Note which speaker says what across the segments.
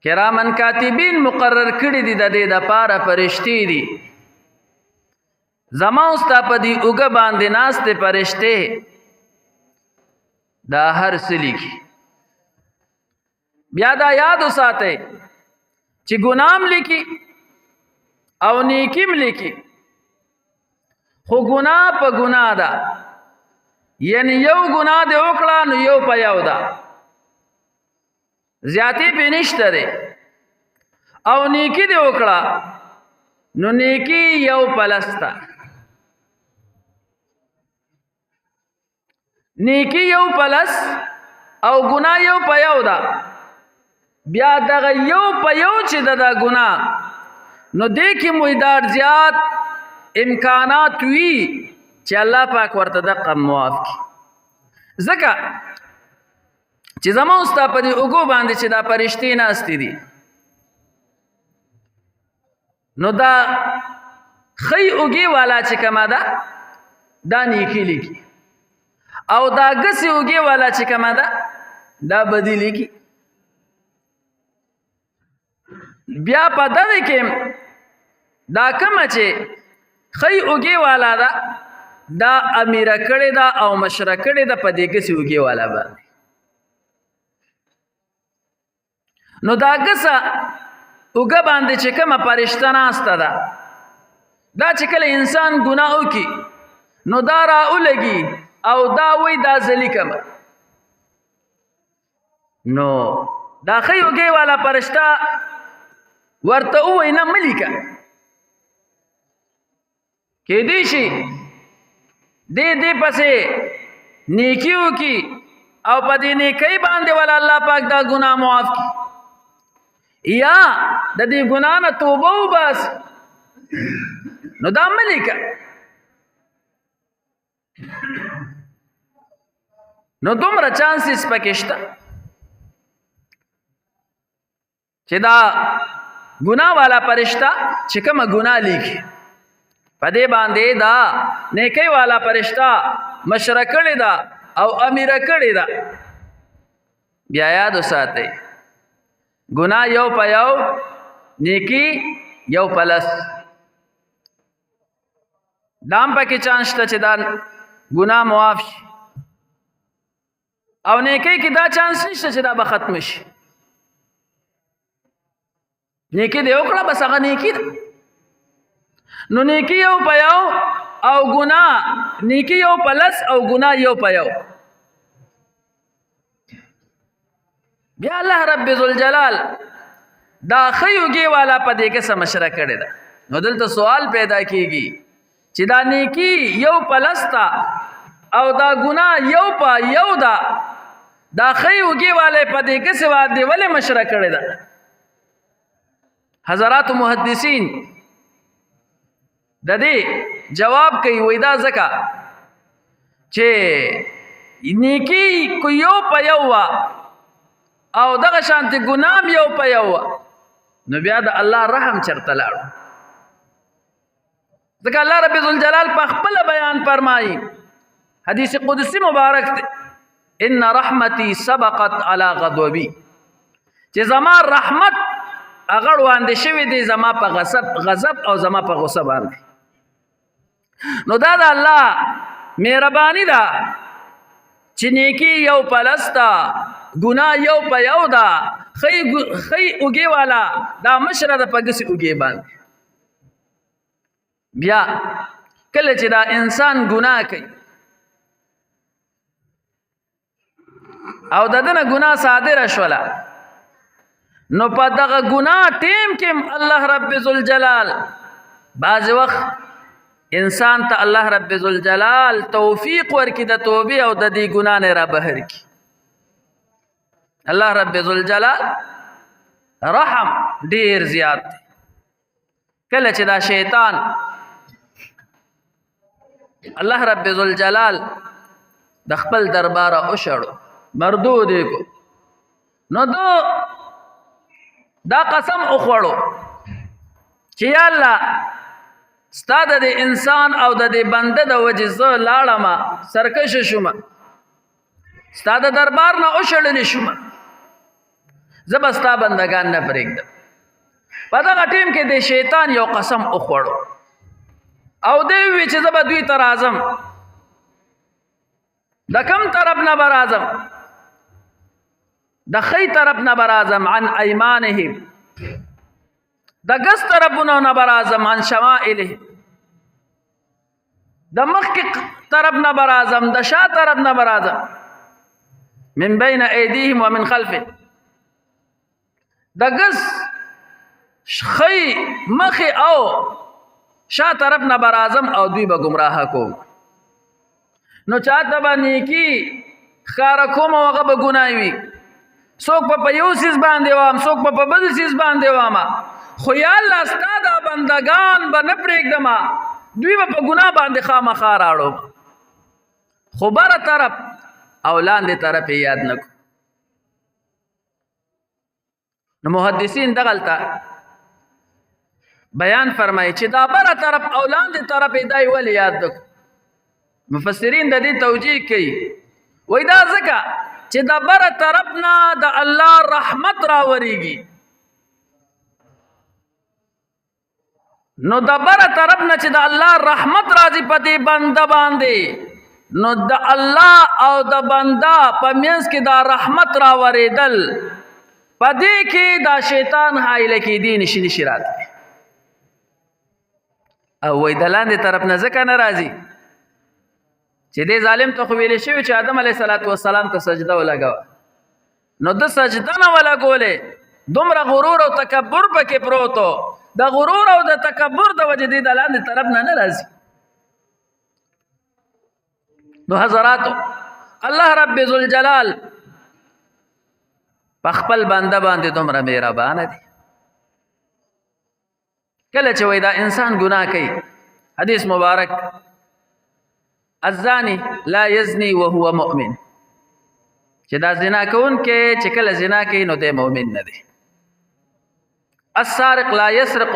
Speaker 1: کرامن کاتبین مقرر کړي دي د دې دپاره فرشتې دي زما او ستا په دې اوږه باندې ناستې فرشتې دا هر څه لیکي. بیا دا یاد وساتئ چې ګناه هم لیکي او نیکي هم لیکي، خو ګناه په ګناه ده، یعنی یو ګناه دې وکړه نو یو په یو ده، زیاتې پې نشته دی. او نیکي دې وکړه نو نیکي یو پلس ده، نیکی یو پلس او گناه یو په یو ده. بیا دغه یو په یو چې دا گناه نو دې کې مویدار زیات امکانات وي چې الله پاک ورته دقه معاف کړي. ځکه چې زما او ستا په دې اوږو باندې چې دا فرشتې ناستې دي نو دا ښی اوږې والا چې کومه ده دا نیکي لیکي، او دا ګسې اوږې والا چې کومه ده دا بدي لیکي. بیا په دغې کې دا کومه چې ښی اوږې والا ده دا امیره کړې ده او مشره کړې ده په دې ګسې اوږې والا باندې. نو دا ګسه اوږه باندې چې کومه فرشته ناسته ده دا چې کله انسان ګناه وکړي نو دا راولګي او دا وی دا زلی کمه نو دا ښی اوږې والا فرشته ورته ووایي نه مه لیکه، کیدای شي دې پسې نیکي وکړي او په دې نیکۍ باندې ولا الله پاک دا ګناه معاف کړي، یا د دې ګناه نه توبه وباسي نو دا مه لیکه. نو دومره چانسز پکې شته چې دا ګناه والا فرشته چې کومه ګناه لیکي په دې باندې دا نیکۍ والا فرشته مشره کړې ده او امیره کړې ده. بیا یاد وساتئ ګناه یو په یو، نیکي یو پلس. دا هم پکې چانس شته چې دا ګناه معاف شي، او نیکی کې دا چانس نشته چې دا به ختم شي. نیکی دې وکړه بس هغه نیکی ده. نو نیکی یو په یو او ګناه، نیکی یو په لس او ګناه یو په یو. بیا الله رب ذوالجلال دا ښی اوږې والا په دې کې څه مشره کړې ده. نو دلته سوال پیدا کېږي چې دا نیکی یو په لس ده او دا ګناه یو په یو ده، دا ښی اوږې والی په دې کې څه باندې ولې مشره کړې ده؟ حضرات محدثین د دې جواب کوي وایي دا ځکه چې نیکي کو یو په یو وه او دغه شانتې ګناه هم یو په یو وه نو بیا د الله رحم چېرته لاړو. ځکه الله رب ذوالجلال په خپله بیان فرمایي، حدیث قدسی مبارک دی، ان رحمتی سبقت علی غضبی، چې زما رحمت هغه وړاندې شوی دی زما په غضب او زما په غصه باندې. نو دا د الله مهرباني ده چې نیکي یو په لس ده، ګناه یو په یو ده، ښی اوږې والا دا مشره ده په ګسې اوږې باندې. بیا کله چې دا انسان ګناه کوي او د ده نه ګناه صادره شوله نو په دغه ګناه ټیم کې الله رب ذوالجلال بعضې وخت انسان ته الله رب ذوالجلال توفیق ورکړي د توبې او د دې ګناه نه را بهر کړي. الله رب ذوالجلال رحم ډیر زیات دی. کله چې دا شیطان الله رب ذوالجلال د خپل درباره وشړو، مردود یې کو، نو دا قسم وخوړو چې یا الله ستا د دې انسان او د دې بنده د وجې زه لاړمه، سرکشه شومه، ستا د دربار نه وشړلې شومه، زه به ستا بندګان نه پرېږدم. په دغه ټیم کې د شیطان یو قسم وخوړو او دی ووی چې زه به دوی ته راځم. د کم طرف نه به راځم؟ د ښی طرف نه به راځم، عن ایمانهم. د ګس طرفونو نه به راځم، عن شمائلهم. د مخکې طرف نه به راځم، د شا طرف نه به راځم، من بین ایدیهم ومن خلفهم. د ګس ښی مخې او شا طرف نه به راځم او دوی به ګمراه کوم. نو چاته به نیکي ښکاره کوم او هغه به ګناه وي. څوک په یو څیز باندې وام، څوک په بل څیز باندې واما، خو یا الله ستا دا بندګان به نه پرېږدم، دوی به په ګناه باندې خامخا راړو. خو بره طرف او لاندې طرف یې یاد نه کړو. نو محدثین دغلته بیان فرمایي چې دا بره طرف او لاندې طرف یې دا ولې یاد نه کړو. مفسرین د دې توجیه کوي، وایي دا ځکه چې د بره طرف نه د الله رحمت راورېږي. نو د بره طرف نه چې د الله رحمت راځي په دې بنده باندې، نو د الله او د بنده په منځ کې دا رحمت راورېدل، په دې کې دا شیطان حایله کېدی نشي راتلی. او وایي د لاندې طرف نه ځکه نه راځي چې دې ظالم ته خو ویلې شوي چې آدم علیه السلام ته سجده ولګوه، نو د سجده نه ولګولې، دومره غرور او تکبر پکې پروت و. د غرور او د تکبر د وجې دې د لاندې طرف نه راځي. نو حضراتو، الله رب ذوالجلال په خپل بنده باندې دومره مهربانه دی. کله چې وایي دا انسان ګناه کوي، حدیث مبارک الزانی لا یزنی وهو مؤمن، چې دا زنا کوونکی چې کله زنا کوي نو دی مؤمن نه دی. السارق لا يسرق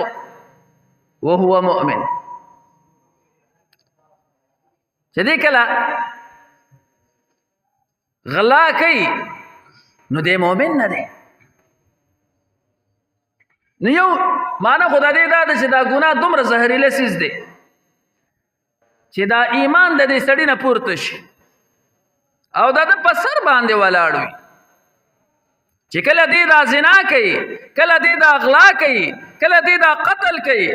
Speaker 1: وهو مؤمن، چې دی کله غلا کوي نو دی مؤمن نه دی. نو یو معنی خو د دې دا ده چې دا ګناه دومره زهریله څیز دی چې دا ایمان د دې سړي نه پورته شي او دا د په سر باندې ولاړ وي. چې کله دې دا زنا کوي، کله دې دا غلا کوي، کله دې دا قتل کوي،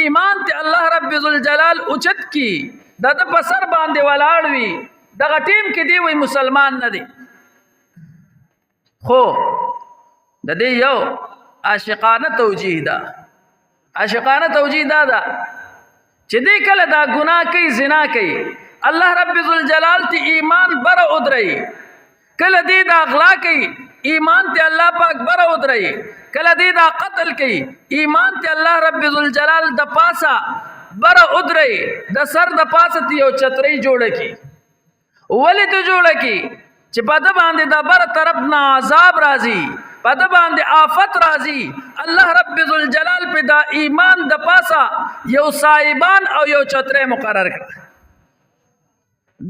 Speaker 1: ایمان ته الله رب ذوالجلال اوچت کی، دا د په سر باندې ولاړ وي، دغه ټیم کې دی وایي مسلمان نه دی. خو د دې یو عاشقانه توجیه ده. عاشقانه توجیه دا ده چې دې کله دا ګناه کوي، زنا کوي، الله رب ذوالجلال ته ایمان بره ودرئ. کله دې دا غلا کوي، ایمان ته الله پاک بره ودرئ. کله دې دا قتل کوي، ایمان ته الله رب ذوالجلال د پاسه بره ودرئ. د سر د پاسه ته یو چترۍ جوړه کړي. ولې ته جوړه کړي؟ چې په ده باندې د بره طرف نه عذاب راځي، په ده باندې آفت راځي. الله رب ذوالجلال په دا ایمان د پاسه یو صاحبان او یو چترۍ مقرر کړه.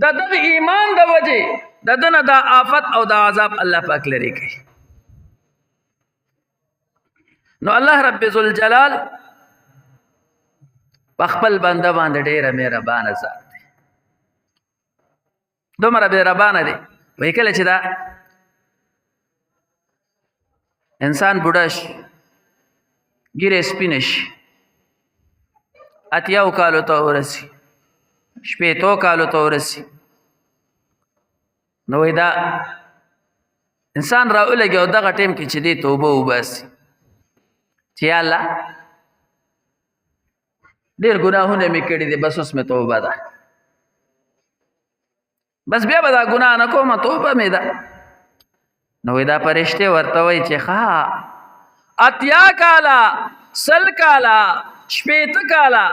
Speaker 1: د دغه ایمان د وجې د ده نه دا آفت او دا عذاب الله پاک لرې کوي. نو الله رب ذوالجلال په خپل بنده باندې ډېره مهربانه ذات دی. دومره مهربانه دی، وایي کله چې دا انسان بوډا شي، ګیره سپینه شي، 80 کالو ته ورسي، 80 کالو ته ورسي، نو وایي دا انسان راولګي او دغه ټیم کې چې دی توبه وباسي چې یا الله ډېر ګناهونه مې کړي دي، بس اوس مې توبه ده، بس بیا به دا ګناه نه کومه، توبه مې ده. نو وایي دا فرشتې ورته وایي چې ښه 80 کاله، 100 کاله، 80 کاله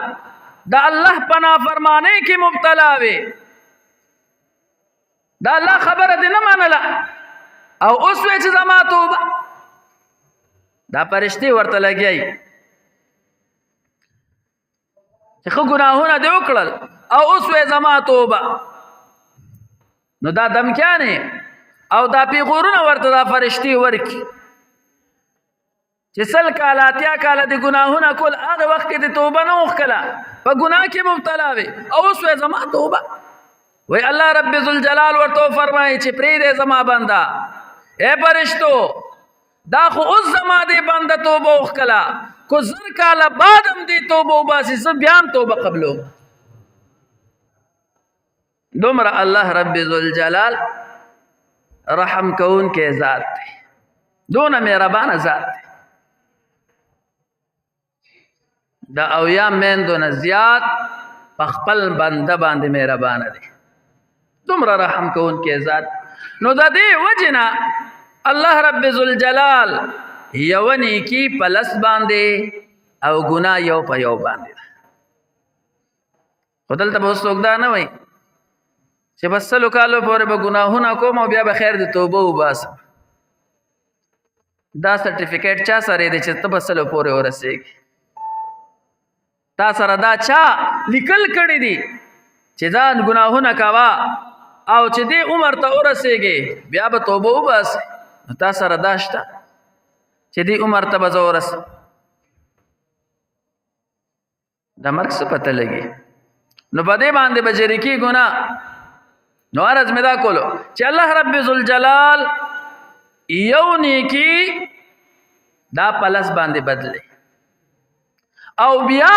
Speaker 1: د الله په نافرمانۍ کې مبتلا وې، د الله خبره دې نه منله او اوس وایي چې زما توبه. دا فرشتې ورته لګیایي چې ښه ګناهونه دې وکړل او اوس وایي زما توبه. نو دا دمکیانې او دا پیغورونه ورته دا فرشتې ورکي چې 100 کاله 80 کاله د ګناهونه کول هغه وخت کې د توبه نه وکړه په ګناه کې مبتلا وي او اوس وې زما توبه وای الله رب ذوالجلال ورته فرمایي چې پرې زما بندا اے فرشتو دا خو اوس زما دې بنده توبه وکړه کو 100 کاله بعد هم دې توبه وباسي زه بیا هم توبه قبلو دومره الله رب ذوالجلال رحم کون کې ذات دی دونه مهربانه ذات دی دا اویا میندو نه زیات په خپل بنده باندې مهربانه دی دومره رحم کون کې ذات نو د دې وجنه الله رب ذوالجلال یو نیکی پلس باندې او ګناه یو په یو باندې خدل ته اوس وګدا نه وای چې بس 100 کالو پورې به ګناهونه کوم او بیا به خیر د توبه وباسم دا سرټیفیکیټ چا سره دی چې ته به 100 پورې ورسېږي تا سره دا چا لیکل کړی دي چې ځان ګناهونه کاوه او چې دې عمر ته ورسېږي بیا به توبه وباسي تا سره دا شته چې دې عمر ته به زه ورسم د مرګ څه پته لګي نو په دې باندې به جري کېږو نه نو عرض مې دا کولو چې الله رب ذوالجلال یو نیکی دا پلس باندې بدلی او بیا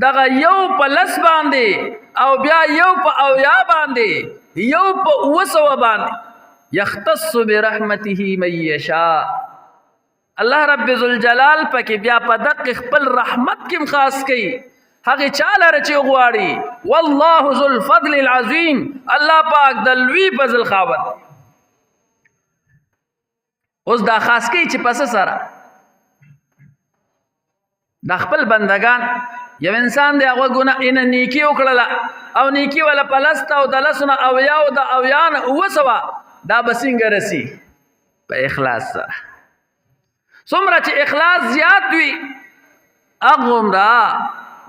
Speaker 1: دغه یو پلس باندې او بیا یو په اویا باندې یو په 900 باندې یختص برحمته من یشاء الله رب ذوالجلال پکې بیا په دقیق خپل رحمت کې خاص کړي هغه چاله رچې غواړي والله ذو الفضل العظیم الله پاک د لوی فضل خاوند اوس دا خاص کړي چې پس سره د خپل بندگان یو انسان دی هغه ګناه ان نیکی وکړه او نیکی ولا پلست او د لسنه او یاو د او یان وسوا دا بسنګ رسی په اخلاص سره څومره چې اخلاص زیات وي اغمرا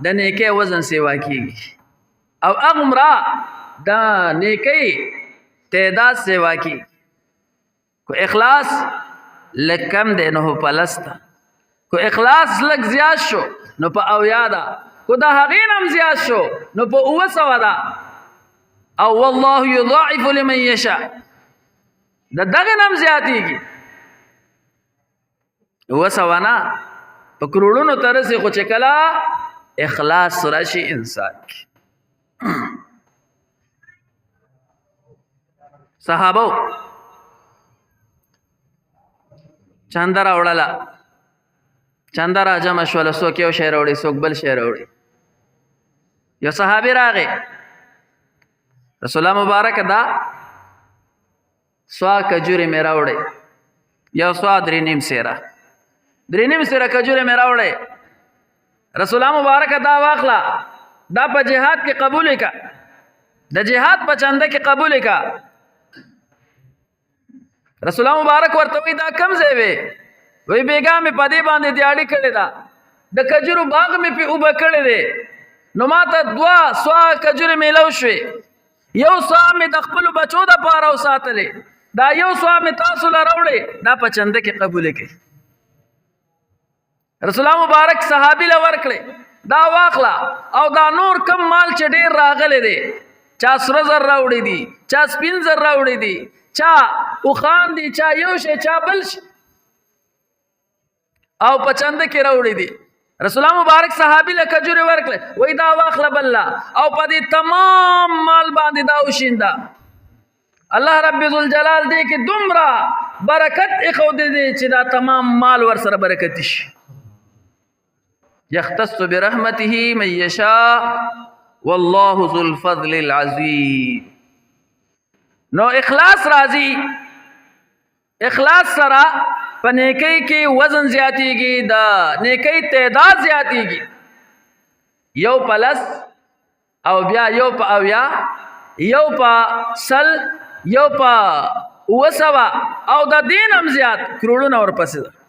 Speaker 1: د نیکی وزن سیوا کیږي او اغمرا د نیکی تعداد سیوا کیږي کو اخلاص لکم دی نو پلستا کو اخلاص لک زیاد شو نو په او یادا کو دا هغې هم زیاد شو نو په 900 دا او والله یضاعف لمن یشاء د دغه هم زیاتېږي 900 نه په کروڑونو ترسي خو چې کله اخلاص راشي انسان کی صحابو چاندرا وړلا چاندرا جمع شول څوک یو شی راوړي څوک بل شی راوړي یو صحابي راغی رسول الله مبارک دا سوا کجوري مې راوړي یو سوا درې نیم سیره کجوري مې راوړي رسول الله مبارک دا واخلا دا په جهاد کې قبول کا د جهاد په چنده کې قبول کا رسول الله مبارک ورته وی دا کم ځای وي وی بیګا مې پدې باندې دیاړي کړي دا د کجورو باغ مې په اوبه کړي دي نو ماته 2 سوا کجوري میلو شوي یو سوا مې د خپل بچو د پاره وساتلې دا یو سوا مې تاسو لراوړې دا په چنده کې قبول کړي رسول الله مبارک صحابي له ورکړي دا واخلا او دا نور کم مال چې ډېر راغلي دي چا سره زر راوړي دي چا سپین زر راوړي دي چا اوخان دي چا یو شي چا بل شي او پچند کې راوړي دي رسول الله مبارک صحابي له کجوري ورکړي وای دا واخله بللا او په دې تمام مال باندې دا وشیندا الله رب ذوالجلال دې کې دومره برکت اخو دې چې دا تمام مال ور سره برکت شي یختص برحمته من یشاء والله ذو الفضل العظیم نو اخلاص راضی اخلاص سره په نیکی کې وزن زیاتېږي دا نیکی تعداد زیاتېږي یو پلس او بیا یو په اویا یو په 100 یو په 900 او د دین هم زیات کروڑونه ورپسې